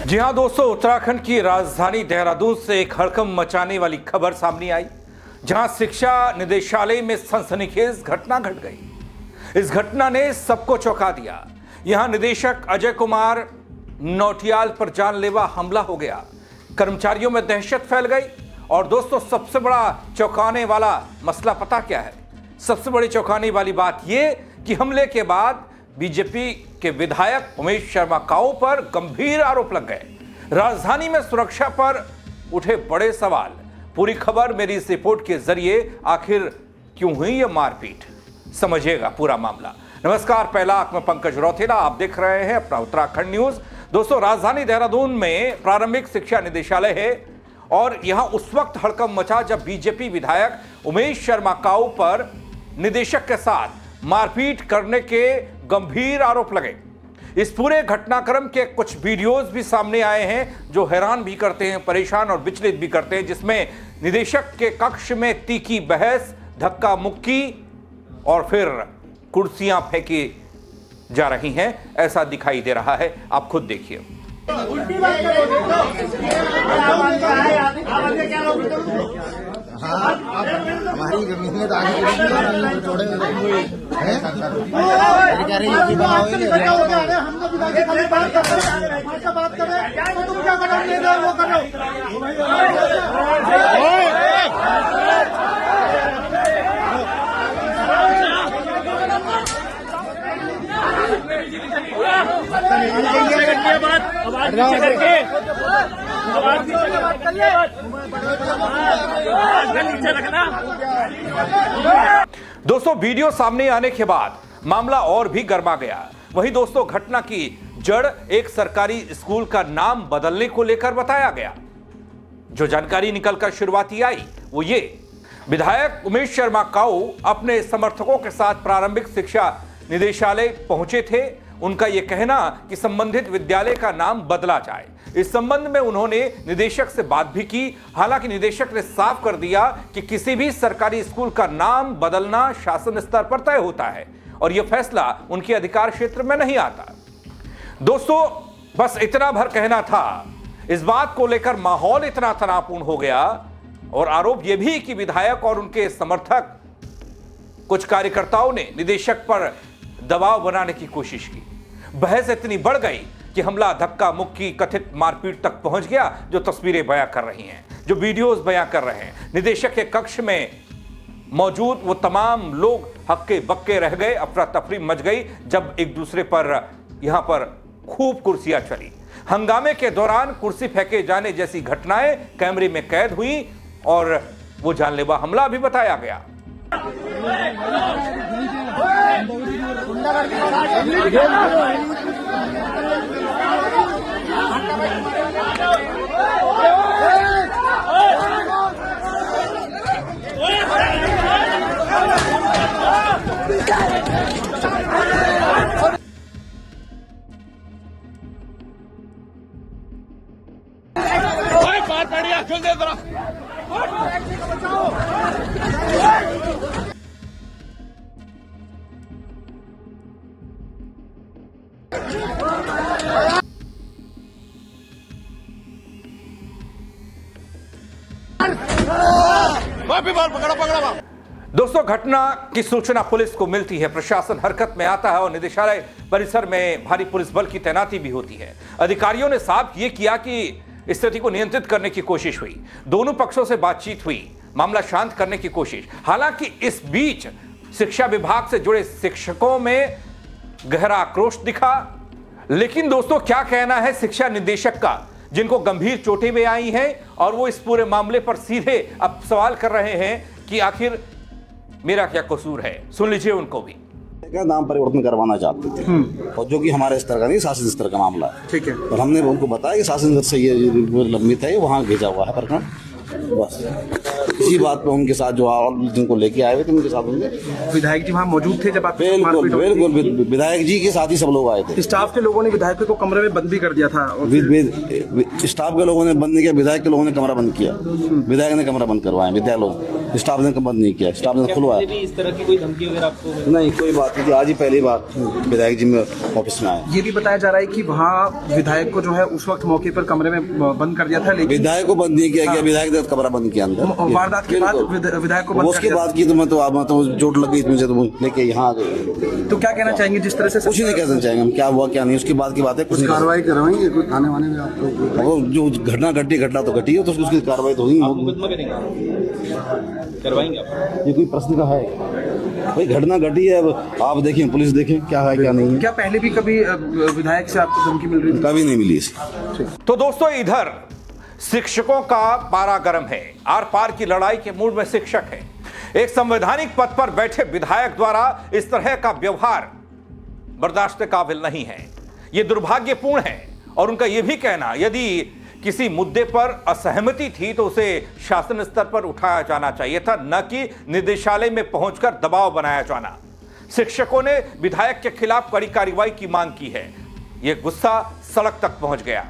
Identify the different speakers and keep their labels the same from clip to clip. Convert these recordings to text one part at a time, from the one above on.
Speaker 1: जी हां दोस्तों, उत्तराखंड की राजधानी देहरादून से एक हड़कंप मचाने वाली खबर सामने आई, जहां शिक्षा निदेशालय में सनसनीखेज घटना घट गई। इस घटना ने सबको चौंका दिया। यहां निदेशक अजय कुमार नौटियाल पर जानलेवा हमला हो गया। कर्मचारियों में दहशत फैल गई। और दोस्तों, सबसे बड़ा चौंकाने वाला मसला पता क्या है? सबसे बड़ी चौंकाने वाली बात यह कि हमले के बाद बीजेपी के विधायक उमेश शर्मा काऊ पर गंभीर आरोप लग गए। राजधानी में सुरक्षा पर उठे बड़े सवाल। पूरी खबर मेरी इस रिपोर्ट के जरिए आखिर क्यों हुई यह मारपीट, समझिएगा पूरा मामला। नमस्कार, पहला आंख में पंकज रौतेला, आप देख रहे हैं अपना उत्तराखंड न्यूज। दोस्तों, राजधानी देहरादून में प्रारंभिक शिक्षा निदेशालय है और यहां उस वक्त हड़कंप मचा जब बीजेपी विधायक उमेश शर्मा काऊ पर निदेशक के साथ मारपीट करने के गंभीर आरोप लगे। इस पूरे घटनाक्रम के कुछ वीडियोस भी सामने आए हैं जो हैरान भी करते हैं, परेशान और विचलित भी करते हैं, जिसमें निदेशक के कक्ष में तीखी बहस, धक्का मुक्की और फिर कुर्सियां फेंकी जा रही हैं, ऐसा दिखाई दे रहा है। आप खुद देखिए।
Speaker 2: हाँ, हमारी जमीन में तो आगे थोड़े कह रही है हम तो बात कर रहे हैं, तुम क्या कर रहे हो, वो कर
Speaker 1: दोस्तों, वीडियो सामने आने के बाद मामला और भी गर्मा गया। वहीं दोस्तों, घटना की जड़ एक सरकारी स्कूल का नाम बदलने को लेकर बताया गया। जो जानकारी निकलकर शुरुआती आई वो ये, विधायक उमेश शर्मा काऊ अपने समर्थकों के साथ प्रारंभिक शिक्षा निदेशालय पहुंचे थे। उनका यह कहना कि संबंधित विद्यालय का नाम बदला जाए। इस संबंध में उन्होंने निदेशक से बात भी की। हालांकि निदेशक ने साफ कर दिया कि किसी भी सरकारी स्कूल का नाम बदलना शासन स्तर पर तय होता है और यह फैसला उनके अधिकार क्षेत्र में नहीं आता। दोस्तों, बस इतना भर कहना था। इस बात को लेकर माहौल इतना तनावपूर्ण हो गया और आरोप यह भी कि विधायक और उनके समर्थक, कुछ कार्यकर्ताओं ने निदेशक पर दबाव बनाने की कोशिश की। बहस इतनी बढ़ गई कि हमला, धक्का मुक्की, कथित मारपीट तक पहुंच गया, जो तस्वीरें बयां कर रही हैं, जो वीडियोस बयां कर रहे हैं। निदेशक के कक्ष में मौजूद वो तमाम लोग हक्के बक्के रह गए। अफरा तफरी मच गई जब एक दूसरे पर यहां पर खूब कुर्सियां चली। हंगामे के दौरान कुर्सी फेंके जाने जैसी घटनाएं कैमरे में कैद हुई और वो जानलेवा हमला भी बताया गया। दोस्तों, घटना की सूचना पुलिस को मिलती है, प्रशासन हरकत में आता है और निदेशालय परिसर में भारी पुलिस बल की तैनाती भी होती है। अधिकारियों ने साफ ये किया कि स्थिति को नियंत्रित करने की कोशिश हुई। दोनों पक्षों से बातचीत हुई, मामला शांत करने की कोशिश। हालांकि इस बीच शिक्षा विभाग से जुड़े शिक्षकों में गहरा आक्रोश दिखा। लेकिन दोस्तों, क्या कहना है शिक्षा निदेशक का, जिनको गंभीर चोटें भी आई हैं और वो इस पूरे मामले पर सीधे अब सवाल कर रहे हैं कि आखिर मेरा क्या कसूर है। सुन लीजिए उनको भी।
Speaker 3: का नाम परिवर्तन करवाना चाहते थे और जो कि हमारे स्तर का नहीं, शासन स्तर का मामला है।
Speaker 2: ठीक है।
Speaker 3: और हमने उनको बताया कि शासन स्तर से ये लंबित है, वहाँ भेजा हुआ है प्रकरण। बस इसी बात पे उनके साथ जो और जिनको लेके आए हुए थे उनके साथ उनके
Speaker 2: विधायक जी वहाँ मौजूद थे जब आप
Speaker 3: बिल्कुल विधायक जी के साथ ही सब लोग आए थे।
Speaker 2: स्टाफ के लोगों ने विधायक को कमरे में बंद भी कर दिया था।
Speaker 3: स्टाफ के लोगों ने बंद नहीं किया, विधायक के लोगों ने कमरा बंद किया। विधायक ने कमरा बंद करवाया, विधायक लोग, स्टाफ ने बंद नहीं किया, स्टाफ ने खुलवाया।
Speaker 4: इस तरह की कोई धमकी वगैरह आपको?
Speaker 3: नहीं, कोई बात नहीं। आज ही पहली बार विधायक जी में ऑफिस में आए।
Speaker 2: ये भी बताया जा रहा है कि वहाँ विधायक को जो है उस वक्त मौके पर कमरे में बंद कर दिया था, लेकिन
Speaker 3: विधायक को बंद नहीं किया गया। विधायक ने कमरा बंद किया अंदर।
Speaker 2: वारदात के बाद विधायक को बंद
Speaker 3: उसके बाद की तो मैं तो चोट लग गई मुझे, तो लेके यहाँ आ गए।
Speaker 2: तो क्या कहना चाहेंगे जिस तरह से?
Speaker 3: कुछ नहीं कहना चाहेंगे हम, क्या हुआ क्या नहीं, उसके बाद की बात है। कुछ
Speaker 5: कार्रवाई करवाएंगे कोई थाने वाने में आपको?
Speaker 3: वो जो घटना घटी, घटना तो घटी है, तो उसकी कार्रवाई तो होगी।
Speaker 4: मुकदमा करवाएंगे आप?
Speaker 3: ये कोई प्रश्न का है भाई? घटना घटी है, अब आप देखें, पुलिस देखें क्या है क्या नहीं है।
Speaker 2: क्या पहले भी कभी विधायक से आपको धमकी मिल रही थी?
Speaker 3: कभी नहीं मिली इसे।
Speaker 1: तो दोस्तों, इधर शिक्षकों का पारा गर्म है, आर पार की लड़ाई के मूड में शिक्षक है। एक संवैधानिक पद पर बैठे विधायक द्वारा इस तरह का व्यवहार बर्दाश्त के काबिल नहीं है, यह दुर्भाग्यपूर्ण है। और उनका यह भी कहना, यदि किसी मुद्दे पर असहमति थी तो उसे शासन स्तर पर उठाया जाना चाहिए था, न कि निदेशालय में पहुंचकर दबाव बनाया जाना। शिक्षकों ने विधायक के खिलाफ कड़ी कार्रवाई की मांग की है। यह गुस्सा सड़क तक पहुंच गया।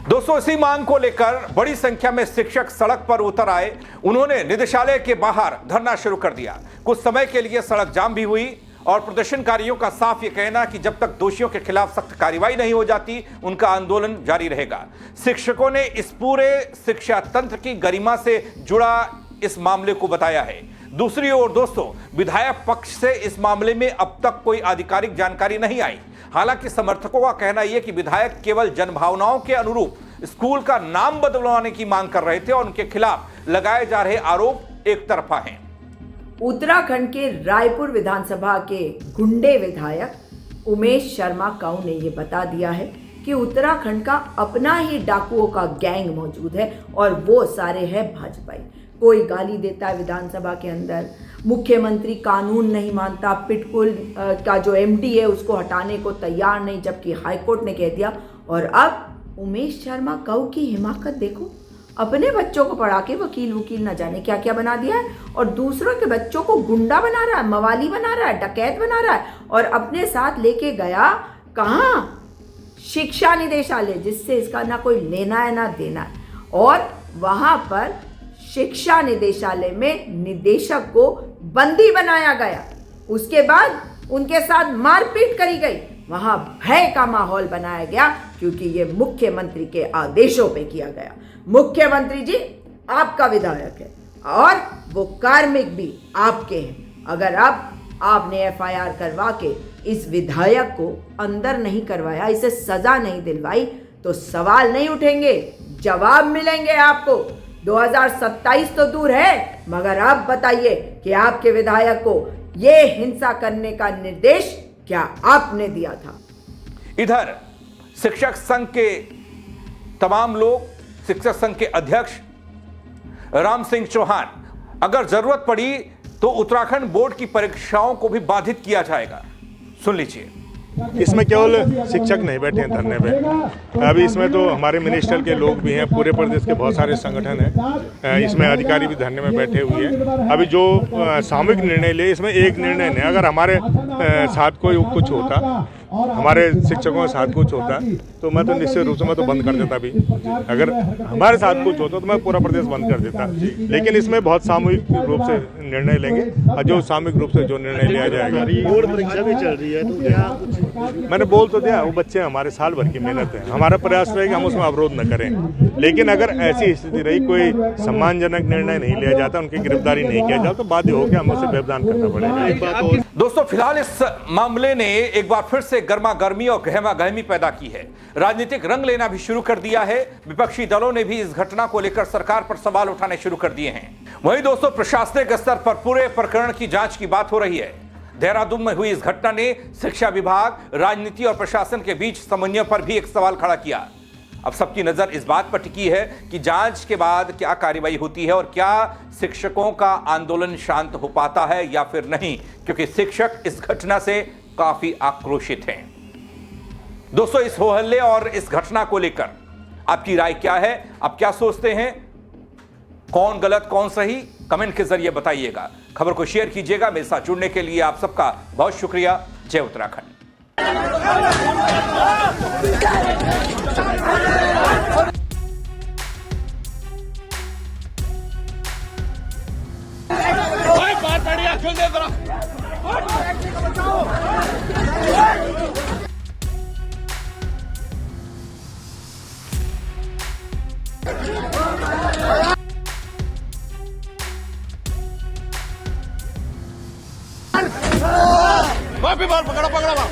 Speaker 1: दोस्तों, इसी मांग को लेकर बड़ी संख्या में शिक्षक सड़क पर उतर आए। उन्होंने निदेशालय के बाहर धरना शुरू कर दिया। कुछ समय के लिए सड़क जाम भी हुई और प्रदर्शनकारियों का साफ ये कहना कि जब तक दोषियों के खिलाफ सख्त कार्रवाई नहीं हो जाती, उनका आंदोलन जारी रहेगा। शिक्षकों ने इस पूरे शिक्षा तंत्र की गरिमा से जुड़ा इस मामले को बताया है। दूसरी ओर दोस्तों, विधायक पक्ष से इस मामले में अब तक कोई आधिकारिक जानकारी नहीं आई। हालांकि समर्थकों का कहना यह कि विधायक केवल जनभावनाओं के अनुरूप स्कूल का नाम बदलवाने की मांग कर रहे थे और उनके खिलाफ लगाए जा रहे आरोप एक तरफा हैं।
Speaker 6: उत्तराखंड के रायपुर विधानसभा के गुंडे विधायक उमेश शर्मा काऊ ने यह बता दिया है कि उत्तराखंड का अपना ही डाकुओं का गैंग मौजूद है और वो सारे हैं भाजपाई। कोई गाली देता है विधानसभा के अंदर, मुख्यमंत्री कानून नहीं मानता, पिटकुल का जो एमडी है उसको हटाने को तैयार नहीं, जबकि हाईकोर्ट ने कह दिया। और अब उमेश शर्मा काऊ की हिमाकत देखो, अपने बच्चों को पढ़ा के वकील न जाने क्या क्या बना दिया है और दूसरों के बच्चों को गुंडा बना रहा है, मवाली बना रहा है, डकैत बना रहा है और अपने साथ लेके गया कहाँ? शिक्षा निदेशालय, जिससे इसका ना कोई लेना है ना देना है। और वहां पर शिक्षा निदेशालय में निदेशक को बंदी बनाया गया, उसके बाद उनके साथ मारपीट करी गई, वहां भय का माहौल बनाया गया क्योंकि ये मुख्यमंत्री के आदेशों पे किया गया। मुख्यमंत्री जी आपका विधायक है और वो कार्मिक भी आपके हैं। अगर अब आपने एफआईआर करवा के इस विधायक को अंदर नहीं करवाया, इसे सजा नहीं दिलवाई, तो सवाल नहीं उठेंगे, जवाब मिलेंगे आपको। 2027 तो दूर है, मगर आप बताइए कि आपके विधायक को ये हिंसा करने का निर्देश क्या आपने दिया था?
Speaker 1: इधर शिक्षक संघ के तमाम लोग, शिक्षक संघ के अध्यक्ष राम सिंह चौहान, अगर जरूरत पड़ी तो उत्तराखंड बोर्ड की परीक्षाओं को भी बाधित किया जाएगा। सुन लीजिए।
Speaker 7: इसमें केवल शिक्षक नहीं बैठे हैं धरने पे, अभी इसमें तो हमारे मिनिस्टर के लोग भी हैं, पूरे प्रदेश के बहुत सारे संगठन हैं, इसमें अधिकारी भी धरने में बैठे हुए हैं। अभी जो सामूहिक निर्णय ले, इसमें एक निर्णय नहीं, अगर हमारे साथ कोई कुछ होता, हमारे शिक्षकों के साथ कुछ होता तो मैं तो निश्चित रूप से मैं तो बंद कर देता भी। अगर हमारे साथ कुछ होता तो मैं पूरा प्रदेश बंद कर देता, लेकिन इसमें बहुत सामूहिक रूप से निर्णय लेंगे और जो सामूहिक रूप से जो निर्णय लिया जाएगा।
Speaker 5: बोर्ड परीक्षा भी चल रही है, तो क्या
Speaker 7: मैंने बोल तो दिया, वो बच्चे हमारे साल भर की मेहनत है, हमारा प्रयास रहे कि हम उसमें अवरोध न करें। लेकिन अगर ऐसी स्थिति रही, कोई सम्मानजनक निर्णय नहीं लिया जाता, उनकी गिरफ्तारी नहीं किया जाता, तो बाध्य होकर हमें उसे व्यवधान करना पड़ेगा। एक बात और
Speaker 1: दोस्तों, फिलहाल इस मामले ने एक बार फिर से गर्मा गर्मी और गहमा गहमी पैदा की है। राजनीतिक रंग लेना भी शुरू कर दिया है। विपक्षी दलों ने भी इस घटना को लेकर सरकार पर सवाल उठाने शुरू कर दिए हैं। वहीं दोस्तों, प्रशासनिक स्तर पर पूरे प्रकरण की जांच की बात हो रही है। देहरादून में हुई इस घटना ने शिक्षा विभाग, राजनीति और प्रशासन के बीच समन्वय पर भी एक सवाल खड़ा किया। अब सबकी नजर इस बात पर टिकी है कि जांच के बाद क्या कार्रवाई होती है और क्या शिक्षकों का आंदोलन शांत हो पाता है या फिर नहीं, क्योंकि शिक्षक इस घटना से काफी आक्रोशित हैं। दोस्तों, इस हो हल्ले और इस घटना को लेकर आपकी राय क्या है? आप क्या सोचते हैं? कौन गलत कौन सही? कमेंट के जरिए बताइएगा। खबर को शेयर कीजिएगा। मेरे साथ जुड़ने के लिए आप सबका बहुत शुक्रिया। जय उत्तराखंड।
Speaker 2: पकड़ो